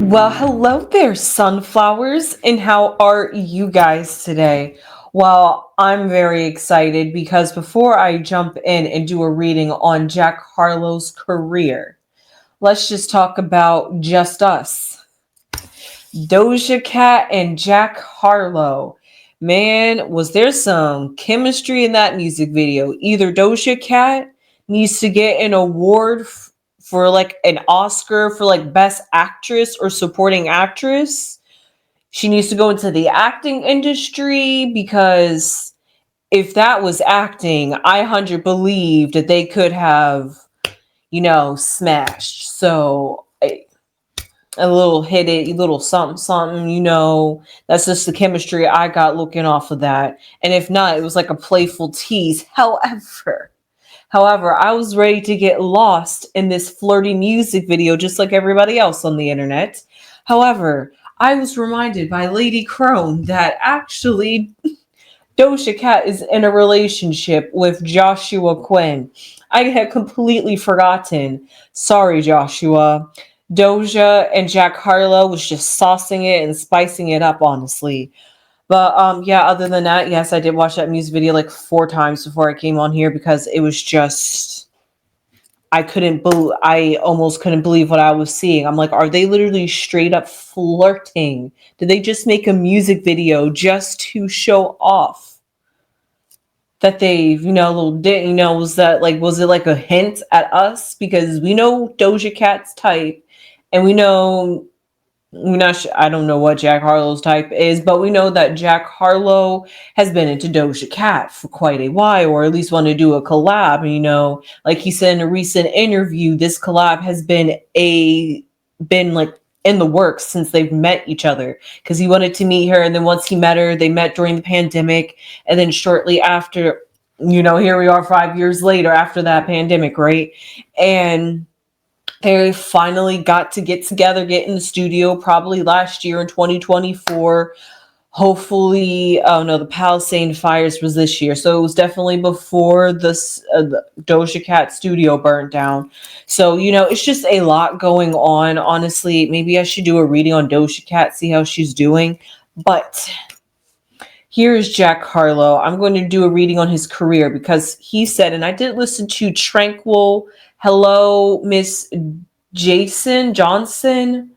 Well, hello there, sunflowers, and how are you guys today? Well, I'm very excited because before I jump in and do a reading on Jack Harlow's career, let's just talk about just us. Doja Cat and Jack Harlow. Man, was there some chemistry in that music video? Either Doja Cat needs to get an award for like an Oscar for like best actress or supporting actress. She needs to go into the acting industry because if that was acting, I 100 believe that they could have, smashed. So a little hit it, a little something, something, that's just the chemistry I got looking off of that. And if not, it was like a playful tease. However, I was ready to get lost in this flirty music video just like everybody else on the internet. However, I was reminded by Lady Crone that actually Doja Cat is in a relationship with Joshua Quinn. I had completely forgotten. Sorry, Joshua. Doja and Jack Harlow was just saucing it and spicing it up, honestly. But yeah, other than that, yes, I did watch that music video like 4 times before I came on here because it was just I almost couldn't believe what I was seeing. I'm like, are they literally straight up flirting? Did they just make a music video just to show off that they've, little did, was it like a hint at us? Because we know Doja Cat's type and we know I don't know what Jack Harlow's type is, but we know that Jack Harlow has been into Doja Cat for quite a while, or at least want to do a collab. Like he said in a recent interview, this collab has been like in the works since they've met each other because he wanted to meet her, and then once he met her, they met during the pandemic, and then shortly after, here we are 5 years later after that pandemic, right? And they finally got to get together, get in the studio, probably last year in 2024. Hopefully, oh no, the Palisade Fires was this year. So it was definitely before the Doja Cat studio burnt down. So, it's just a lot going on. Honestly, maybe I should do a reading on Doja Cat, see how she's doing. But here is Jack Harlow. I'm going to do a reading on his career because he said, and I did listen to Tranquil, Hello, Miss Jason Johnson,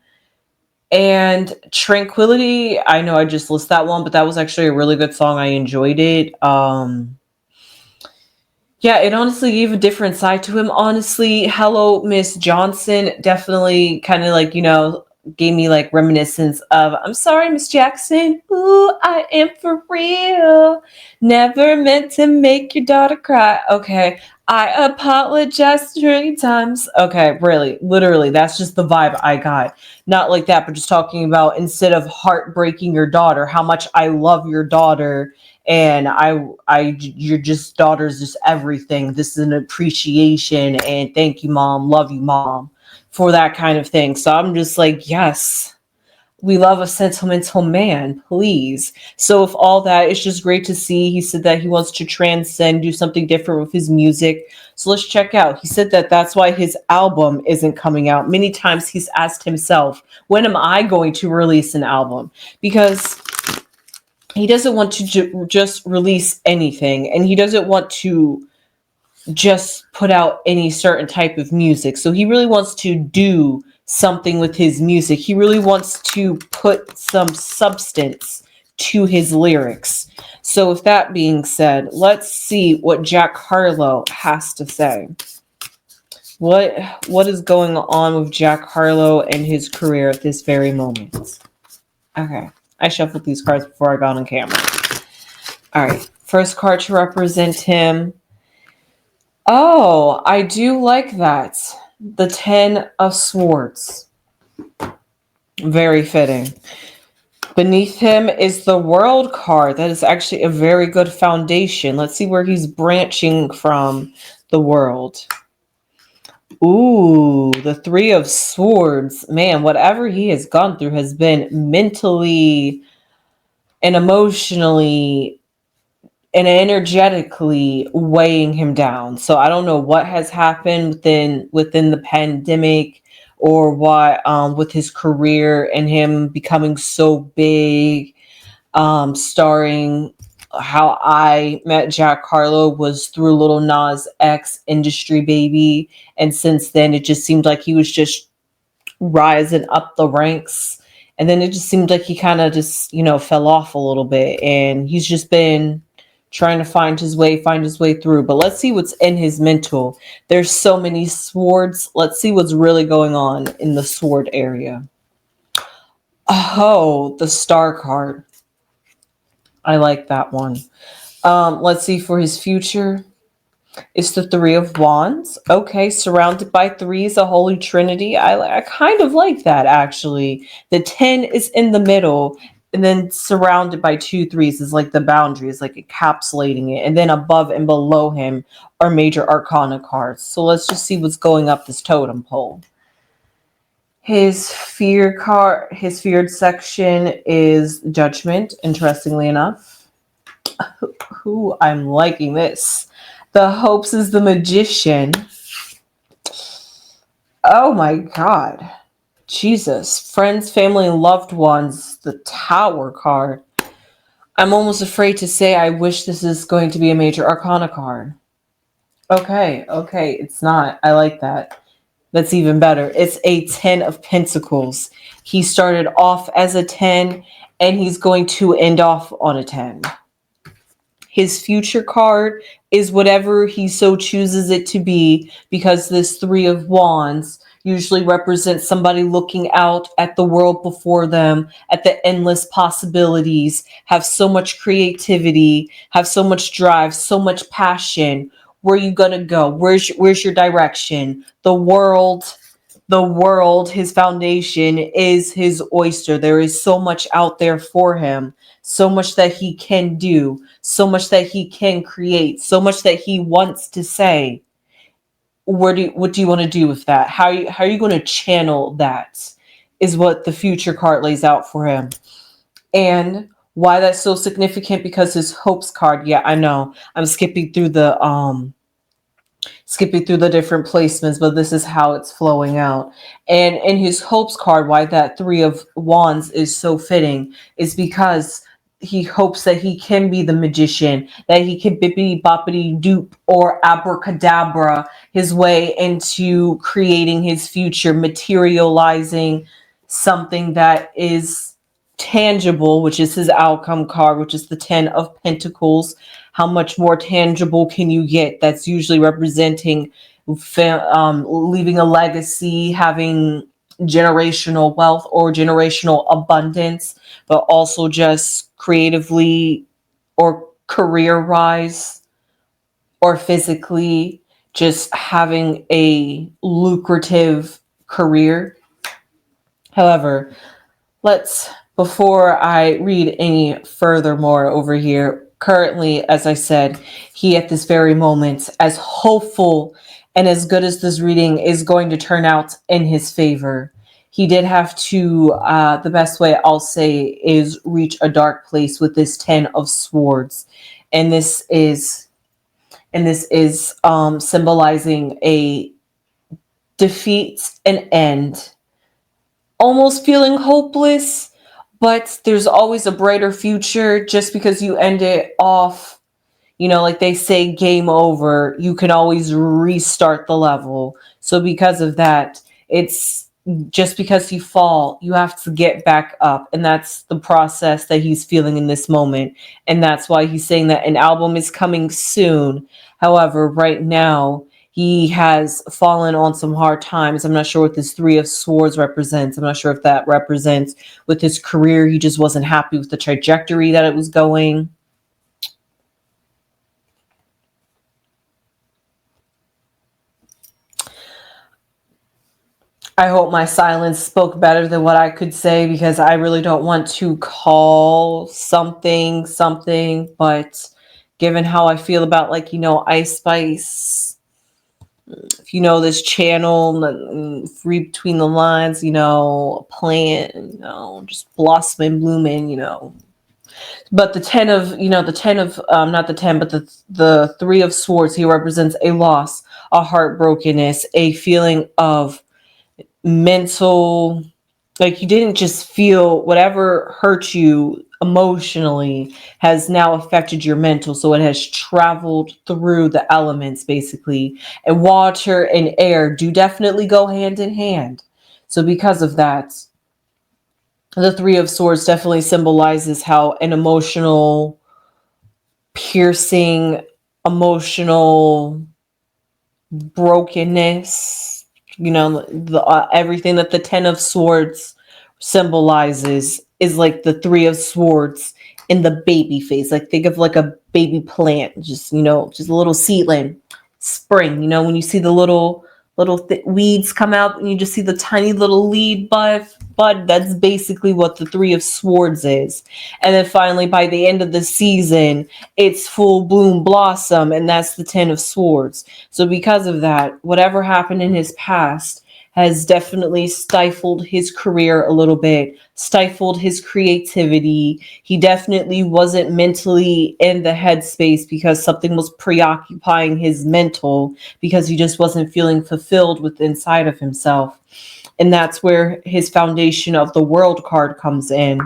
and Tranquility. I know I just listed that one, but that was actually a really good song. I enjoyed it. Yeah, it honestly gave a different side to him. Honestly, Hello, Miss Johnson definitely kind of like, gave me like reminiscence of I'm sorry, Miss Jackson. Ooh, I am for real. Never meant to make your daughter cry. Okay. I apologize 3 times. Okay, really, literally, that's just the vibe I got. Not like that, but just talking about instead of heartbreaking your daughter, how much I love your daughter, and your just daughter's just everything. This is an appreciation, and thank you, mom. Love you, mom, for that kind of thing. So I'm just like, yes, we love a sentimental man, please. So if all that, it's just great to see. He said that he wants to transcend, do something different with his music. So let's check out. He said that that's why his album isn't coming out. Many times he's asked himself, when am I going to release an album? Because he doesn't want to just release anything, and he doesn't want to just put out any certain type of music. So he really wants to do something with his music. He really wants to put some substance to his lyrics. So with that being said, let's see what Jack Harlow has to say. What is going on with Jack Harlow and his career at this very moment? Okay, I shuffled these cards before I got on camera. All right, first card to represent him. Oh, I do like that. The 10 of Swords. Very fitting. Beneath him is the World card. That is actually a very good foundation. Let's see where he's branching from the World. Ooh, the 3 of Swords. Man, whatever he has gone through has been mentally and emotionally and energetically weighing him down. So I don't know what has happened within the pandemic or why with his career and him becoming so big, starring How I Met Jack Harlow was through Little Nas X Industry Baby, and since then it just seemed like he was just rising up the ranks. And then it just seemed like he kind of just, fell off a little bit. And he's just been trying to find his way through. But let's see what's in his mental. There's so many swords. Let's see what's really going on in the sword area. Oh, the star card. I like that one. Let's see for his future. It's the Three of Wands. Okay, surrounded by threes, a holy trinity. I kind of like that, actually. The 10 is in the middle, and then surrounded by two threes is like the boundary, is like encapsulating it. And then above and below him are major arcana cards. So let's just see what's going up this totem pole. His feared section is Judgment, interestingly enough. Ooh, I'm liking this. The hopes is the Magician. Oh my God. Jesus. Friends, family, and loved ones. The Tower card. I'm almost afraid to say I wish this is going to be a major arcana card. Okay, it's not. I like that. That's even better. It's a 10 of Pentacles. He started off as a 10, and he's going to end off on a 10. His future card is whatever he so chooses it to be, because this Three of Wands usually represents somebody looking out at the world before them, at the endless possibilities, have so much creativity, have so much drive, so much passion. Where are you going to go? Where's your direction? The world, his foundation is his oyster. There is so much out there for him, so much that he can do, so much that he can create, so much that he wants to say. What do you want to do with that? How are you going to channel that, is what the future card lays out for him. And why that's so significant, because his hopes card, yeah, I know I'm skipping through the different placements, but this is how it's flowing out. And in his hopes card, why that Three of Wands is so fitting is because he hopes that he can be the magician, that he can bippity boppity doop or abracadabra his way into creating his future, materializing something that is tangible, which is his outcome card, which is the 10 of Pentacles. How much more tangible can you get? That's usually representing leaving a legacy, having generational wealth or generational abundance, but also just creatively or career wise or physically, just having a lucrative career. However, before I read any furthermore over here, currently, as I said, he at this very moment, as hopeful and as good as this reading is going to turn out in his favor, he did have to, the best way I'll say is reach a dark place with this 10 of Swords. And this is symbolizing a defeat, an end, almost feeling hopeless, but there's always a brighter future. Just because you end it off, like they say, game over, you can always restart the level. So because of that, it's just because you fall, you have to get back up. And that's the process that he's feeling in this moment. And that's why he's saying that an album is coming soon. However, right now, he has fallen on some hard times. I'm not sure what this Three of Swords represents. I'm not sure if that represents with his career. He just wasn't happy with the trajectory that it was going. I hope my silence spoke better than what I could say, because I really don't want to call something, but given how I feel about, Ice Spice, if you know this channel, read between the lines, a plant, just blossoming, blooming, But the 10 of, not the 10, but the Three of Swords, he represents a loss, a heartbrokenness, a feeling of mental, like you didn't just feel whatever hurt you emotionally has now affected your mental. So it has traveled through the elements basically. And water and air do definitely go hand in hand. So because of that, the Three of Swords definitely symbolizes how an emotional, piercing, emotional brokenness, everything that the Ten of Swords symbolizes is like the Three of Swords in the baby phase. Like think of like a baby plant, just a little seedling, spring. When you see the little weeds come out and you just see the tiny little lead bud, that's basically what the Three of Swords is. And then finally by the end of the season it's full bloom blossom, and that's the Ten of Swords. So because of that, whatever happened in his past has definitely stifled his career a little bit, stifled his creativity. He definitely wasn't mentally in the headspace because something was preoccupying his mental, because he just wasn't feeling fulfilled with inside of himself. And that's where his Foundation of the World card comes in,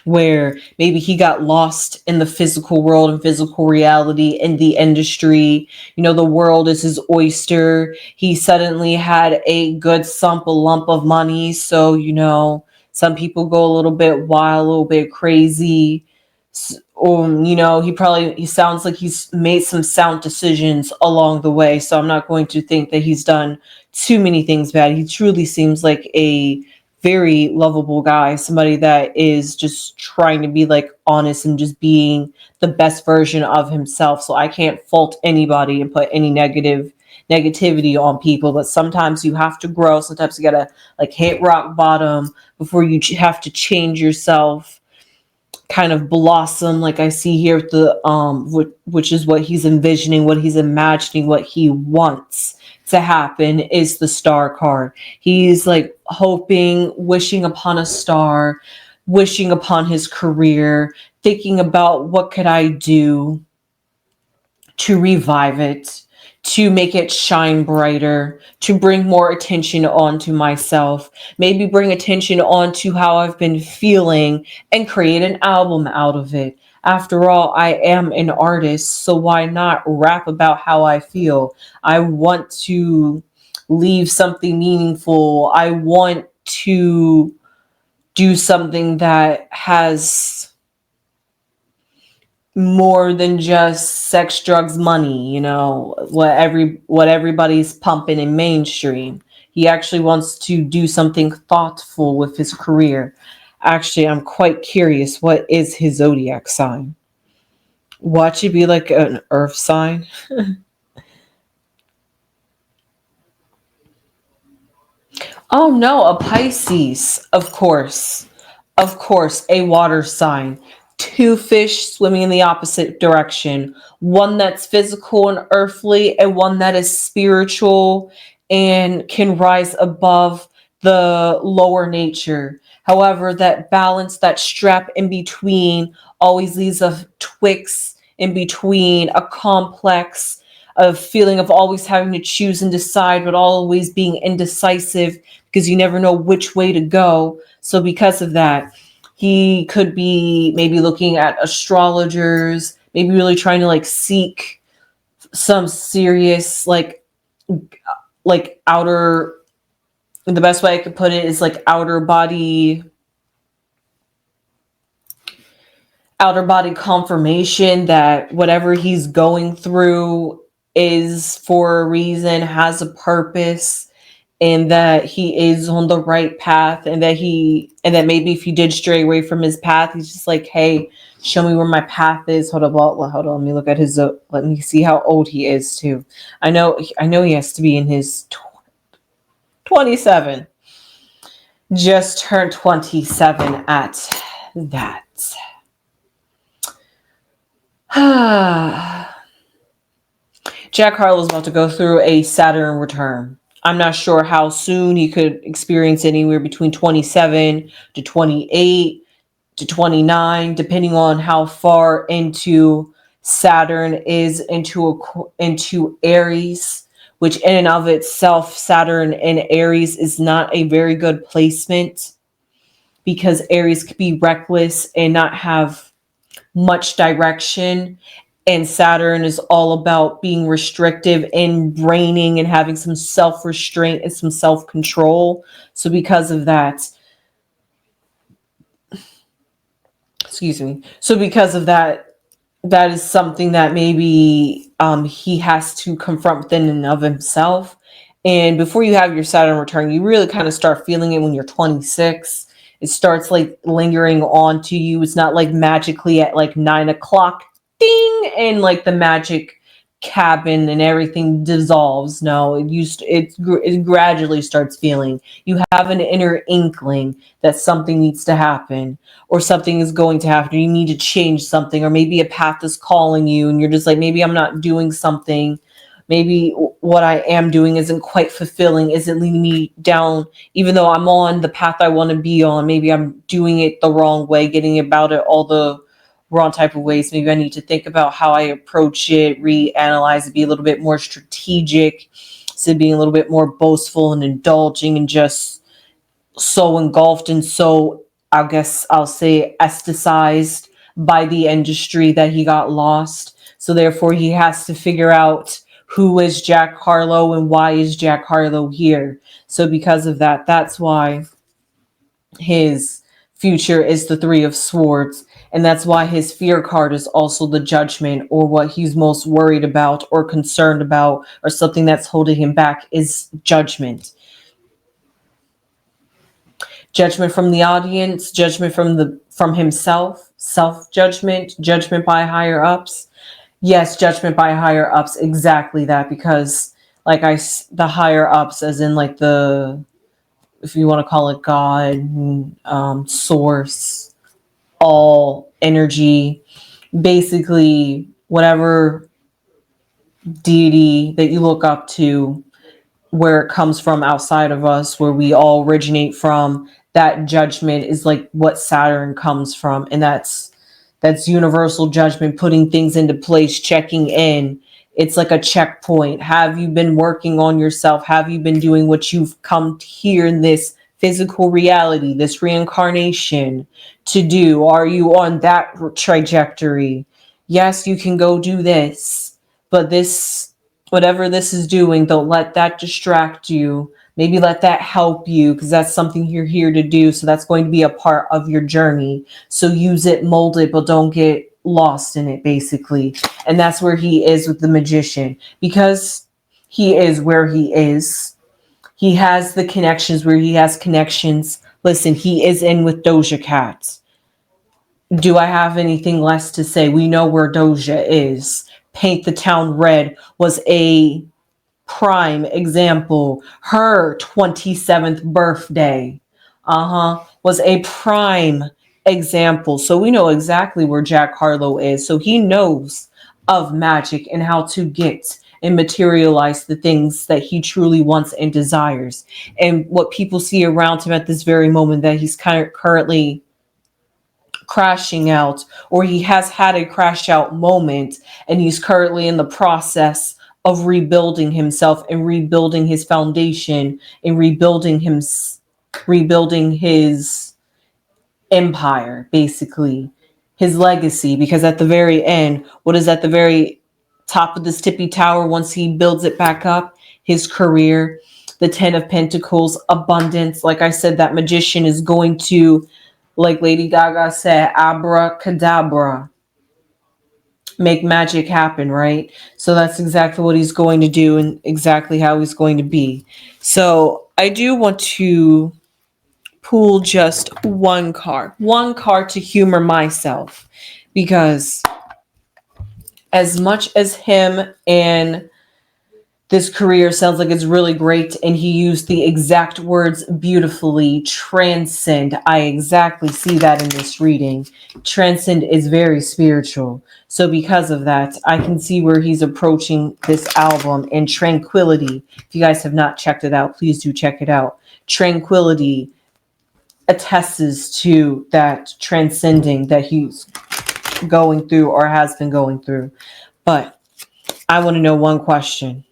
where maybe he got lost in the physical world and physical reality in the industry. The world is his oyster. He suddenly had a good lump of money. So, some people go a little bit wild, a little bit crazy. He sounds like he's made some sound decisions along the way. So I'm not going to think that he's done too many things bad. He truly seems like a very lovable guy, somebody that is just trying to be like honest and just being the best version of himself. So I can't fault anybody and put any negativity on people, but sometimes you have to grow. Sometimes you gotta like hit rock bottom before you have to change yourself, kind of blossom, like I see here with the which is what he's envisioning, what he's imagining, what he wants to happen is the Star card. He's like hoping, wishing upon a star, wishing upon his career, thinking about what could I do to revive it, to make it shine brighter, to bring more attention onto myself, maybe bring attention onto how I've been feeling and create an album out of it. After all, I am an artist, so why not rap about how I feel? I want to leave something meaningful. I want to do something that has more than just sex, drugs, money, what everybody's pumping in mainstream. He actually wants to do something thoughtful with his career. Actually, I'm quite curious, what is his zodiac sign? Watch it be like an earth sign. Oh no, a Pisces, of course. Of course, a water sign. Two fish swimming in the opposite direction. One that's physical and earthly, and one that is spiritual and can rise above the lower nature. However, that balance, that strap in between, always leaves a twixt in between, a complex, a feeling of always having to choose and decide, but always being indecisive because you never know which way to go. So because of that, he could be maybe looking at astrologers, maybe really trying to like seek some serious like outer, the best way I could put it is like outer body confirmation that whatever he's going through is for a reason, has a purpose, and that he is on the right path, and that maybe if he did stray away from his path, he's just like, hey, show me where my path is. Hold on, let me look at let me see how old he is too. I know he has to be in his 27. Just turned 27 at that. Jack Harlow is about to go through a Saturn return. I'm not sure how soon he could experience anywhere between 27 to 28 to 29, depending on how far into Saturn is into Aries, which in and of itself, Saturn in Aries is not a very good placement because Aries could be reckless and not have much direction. And Saturn is all about being restrictive and reigning and having some self restraint and some self control. So, because of that, excuse me. So, because of that, that is something that maybe he has to confront within and of himself. And before you have your Saturn return, you really kind of start feeling it when you're 26. It starts like lingering on to you. It's not like magically at like 9 o'clock, ding, and like the magic cabin and everything dissolves. No, it gradually starts feeling. You have an inner inkling that something needs to happen, or something is going to happen, or you need to change something, or maybe a path is calling you and you're just like, maybe I'm not doing something, maybe what I am doing isn't quite fulfilling, isn't leading me down, even though I'm on the path I want to be on, maybe I'm doing it the wrong way, getting about it all the wrong type of ways. Maybe I need to think about how I approach it, reanalyze it, be a little bit more strategic, instead of being a little bit more boastful and indulging and just so engulfed and so, I guess I'll say, esthecized by the industry that he got lost. So therefore he has to figure out who is Jack Harlow and why is Jack Harlow here. So because of that, that's why his future is the Three of Swords. And that's why his fear card is also the Judgment, or what he's most worried about or concerned about, or something that's holding him back is Judgment. Judgment from the audience, judgment from himself, self-judgment, judgment by higher ups. Yes, judgment by higher ups, exactly that, because like the higher ups, as in like the, if you want to call it God, source, all energy, basically whatever deity that you look up to, where it comes from outside of us, where we all originate from, that judgment is like what Saturn comes from. And that's universal judgment, putting things into place, checking in. It's like a checkpoint. Have you been working on yourself? Have you been doing what you've come here in this physical reality, this reincarnation, to do? Are you on that trajectory? Yes, you can go do this, but this, whatever this is doing, don't let that distract you. Maybe let that help you, because that's something you're here to do. So that's going to be a part of your journey. So use it, mold it, but don't get lost in it, basically. And that's where he is with the Magician, because he is where he is. He has the connections where he has connections. Listen, he is in with Doja Cat. Do I have anything less to say? We know where Doja is. Paint the Town Red was a prime example. Her 27th birthday was a prime example. So we know exactly where Jack Harlow is. So he knows of magic and how to get and materialize the things that he truly wants and desires. And what people see around him at this very moment, that he's kind of currently crashing out, or he has had a crash out moment, and he's currently in the process of rebuilding himself and rebuilding his foundation and rebuilding his empire, basically his legacy. Because at the very end, what is at the very top of this tippy tower, once he builds it back up? His career, the 10 of Pentacles, abundance. Like I said, that Magician is going to, like Lady Gaga said, abracadabra, make magic happen, right? So that's exactly what he's going to do and exactly how he's going to be. So I do want to pull just one card to humor myself, because as much as him and this career sounds like it's really great, and he used the exact words beautifully, transcend. I exactly see that in this reading. Transcend is very spiritual. So because of that, I can see where he's approaching this album. And Tranquility, if you guys have not checked it out, please do check it out. Tranquility attests to that transcending that he's going through or has been going through. But I want to know one question.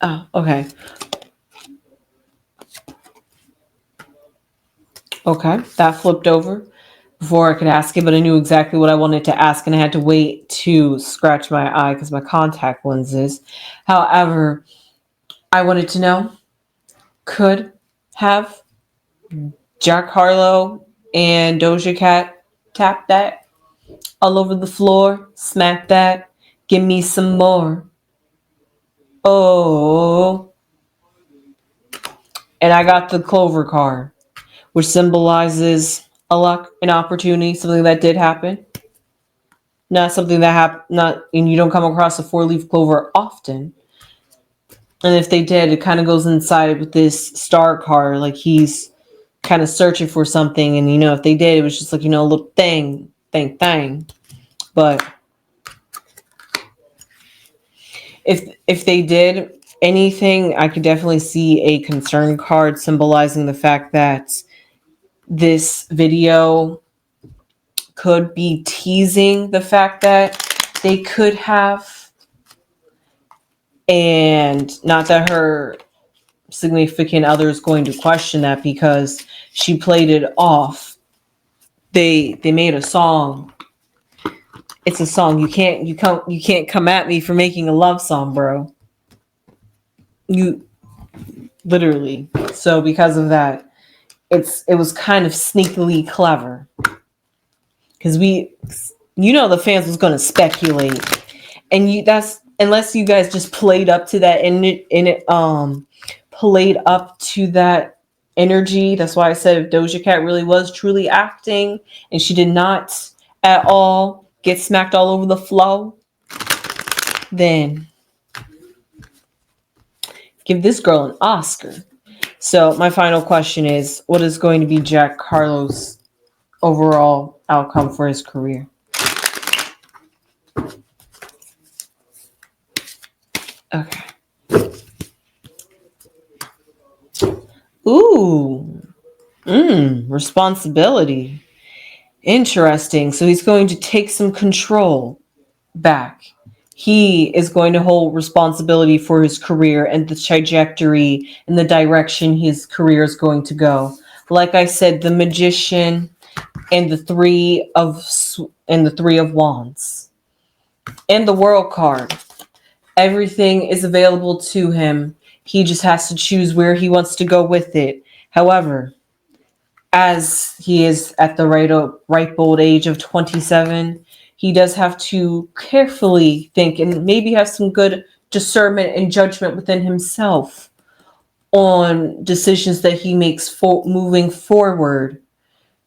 Oh, okay. Okay, that flipped over before I could ask it, but I knew exactly what I wanted to ask, and I had to wait to scratch my eye because my contact lenses. However, I wanted to know, could have Jack Harlow and Doja Cat tap that all over the floor, smack that, give me some more. Oh, and I got the Clover card, which symbolizes a luck, an opportunity, something that did happen. Not something that not, and you don't come across a four-leaf clover often. And if they did, it kind of goes inside with this star card, like he's kind of searching for something. And if they did, it was just like a little thing. But if they did anything, I could definitely see a concern card symbolizing the fact that this video could be teasing the fact that they could have, and not that her significant other is going to question that because she played it off. They made a song. It's a song. You can't come at me for making a love song, bro. You literally. So because of that, it was kind of sneakily clever. Because the fans was gonna speculate. And that's unless you guys just played up to that played up to that energy. That's why I said if Doja Cat really was truly acting and she did not at all get smacked all over the floor, then give this girl an Oscar. So my final question is, what is going to be Jack Harlow's overall outcome for his career? Okay. Ooh. Responsibility. Interesting. So he's going to take some control back. He is going to hold responsibility for his career and the trajectory and the direction his career is going to go. Like I said, the Magician and the Three of Wands and the World card. Everything is available to him. He just has to choose where he wants to go with it. However, as he is at the ripe old age of 27, he does have to carefully think and maybe have some good discernment and judgment within himself on decisions that he makes moving forward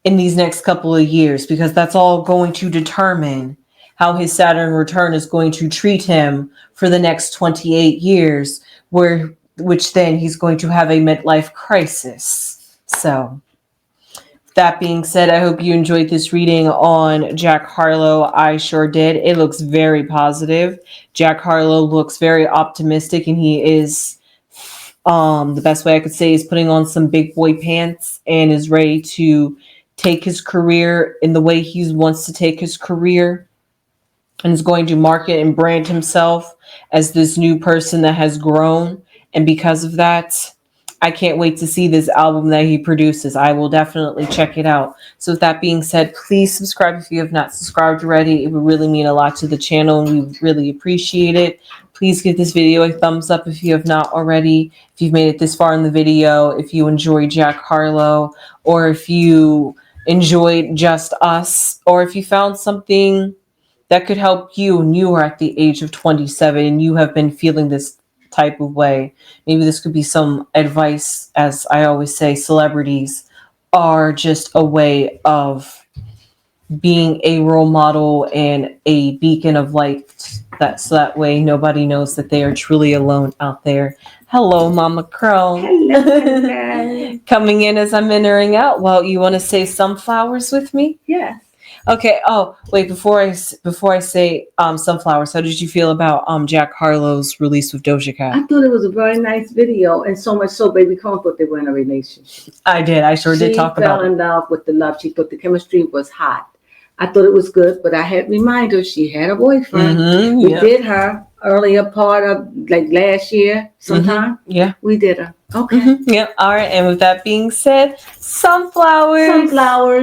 in these next couple of years, because that's all going to determine how his Saturn return is going to treat him for the next 28 years, which then he's going to have a midlife crisis. So that being said, I hope you enjoyed this reading on Jack Harlow. I sure did. It looks very positive. Jack Harlow looks very optimistic, and he is, the best way I could say is putting on some big boy pants and is ready to take his career in the way he wants to take his career, and is going to market and brand himself as this new person that has grown. And because of that, I can't wait to see this album that he produces. I will definitely check it out. So with that being said, please subscribe if you have not subscribed already. It would really mean a lot to the channel, and we really appreciate it. Please give this video a thumbs up if you have not already. If you've made it this far in the video, if you enjoy Jack Harlow, or if you enjoyed just us, or if you found something that could help you and you are at the age of 27 and you have been feeling this type of way. Maybe this could be some advice. As I always say, celebrities are just a way of being a role model and a beacon of light, so that way nobody knows that they are truly alone out there. Hello, Mama Crone. Hello. Coming in as I'm entering out. Well, you want to say sunflowers with me? Yes. Okay. Oh, wait. Before I say sunflowers, how did you feel about Jack Harlow's release with Doja Cat? I thought it was a very nice video, and so much so, Baby Crone thought they were in a relationship. I did. I sure did talk about it. She fell in love with the love. She thought the chemistry was hot. I thought it was good, but I had reminded her she had a boyfriend who did her earlier part of like last year sometime. Yeah. We did a okay. Yep. All right. And with that being said, sunflowers. Sunflowers.